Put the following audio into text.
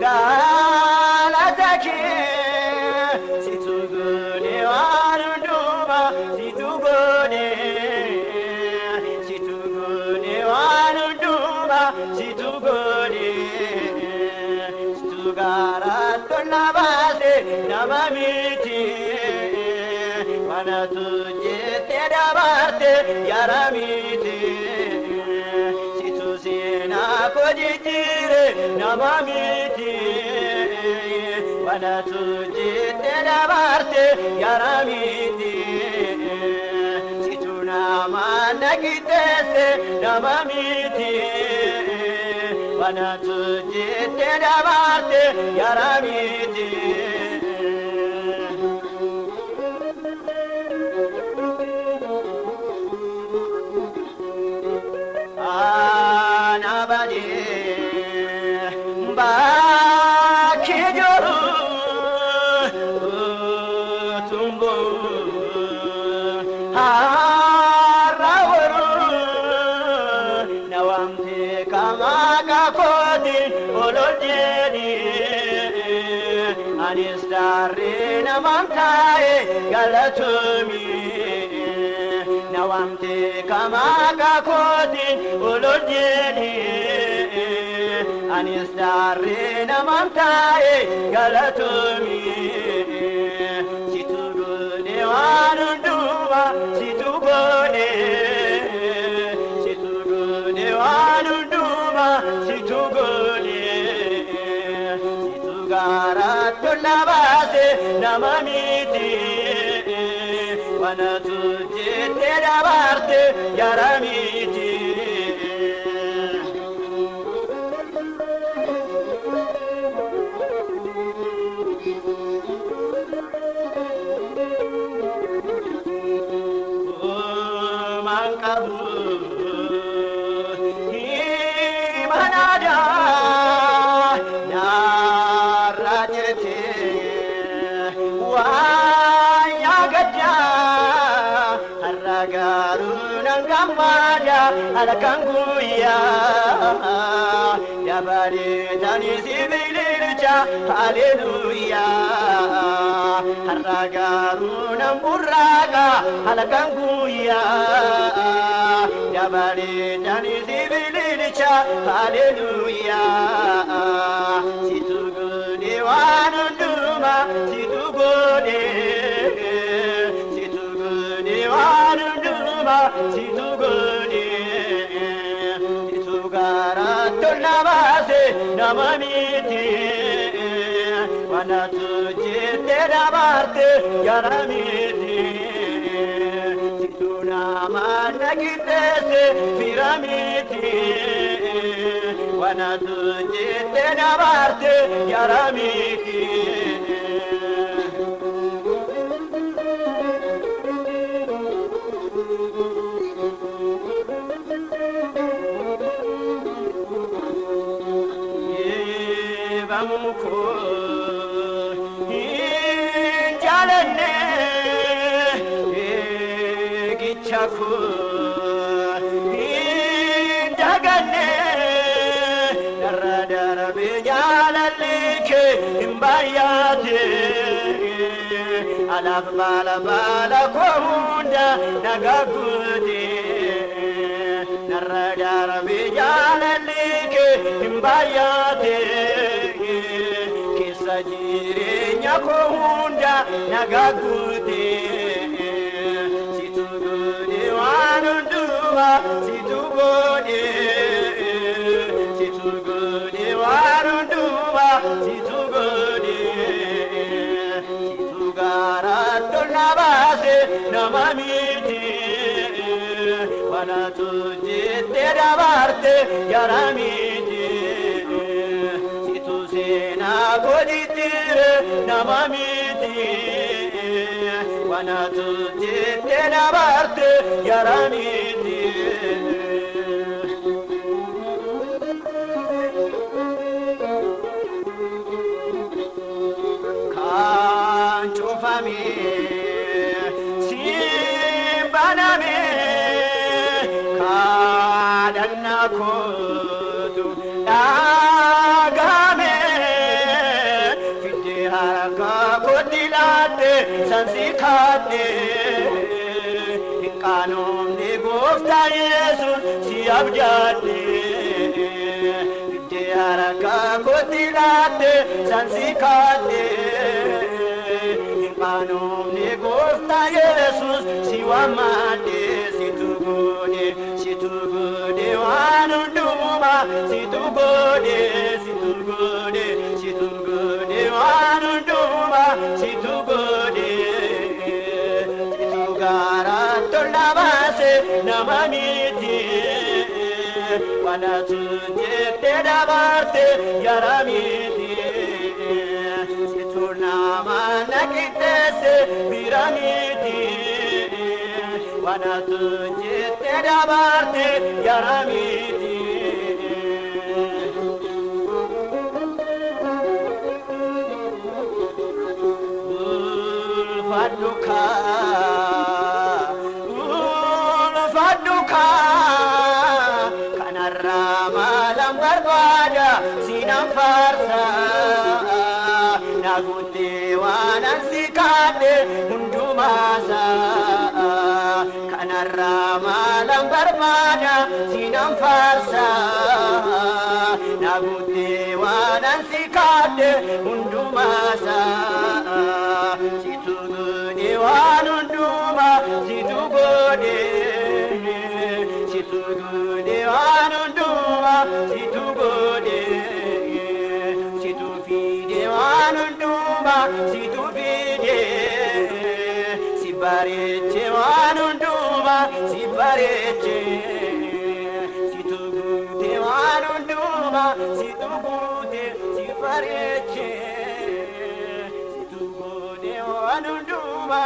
galataki situ gune wanunduma situ gune wanunduma situ gune situ garato nabase namamiti wana tujhe tera barte yaramiti situ sena kojitire namamiti wana tujhe tera barte yaramiti situ namana kitese namamiti wana tujhe tera barte yaramiti anabadi bakijoru tumbu harawuru nawamte kamaka kodi olojeni anistare namantae galatumi nawamte kamaka kodi olojeni anistare namantae galatumi situgune wanunduma situgune wanunduma situgune situgarato nabase namamiti wana tujhe tera barte yaramiti mankabu himanada narajete wayagaja haragaru nangamada alakanguya yabare tani sibilircha hallelujah haragaru namuraga alakanguya yabare tani sibilircha hallelujah situgune wanunduma situgune wanunduma situgune situgarato nabase namamiti wana tujhe tera barte yaramiti situnamana kitese piramiti wana tujhe tera barte yaramiti yevamuko injalane gichaku indagane daradara bejalalike imbayate alaf bala bala kohunda nagagude daradara bejalalike imbayate kisajirenya kohunda nagagude situgune wanunduma situgune warunduma situgune situgarato nabase namamiti wana tujhe tera barte yaramiti situ sena kojitire namamiti wana tujhe tera barte yaramiti kanchufami simbaname kadannakotu agame sansikate kanum ne gofta Yesus si abjate de haraka kotilate sansikate kanum ne gofta Yesus si wamate si tugode wanunduma si tugode wanunduma si tugode si tugara tolabase namamiti wana tuje tedabarte yaramiti si turnama nakitese piramidi wana tuje tedabarte yaramiti Faduka kanarra malam barbada sinam farsa nagutte wanan sikade undumasa kanarra malam barbada sinam farsa nagutte wanan sikade undumasa wanunduma situgode wanunduma situgode situfide wanunduma situfide sibareche wanunduma sibareche situgute wanunduma situgute sibareche situgode wanunduma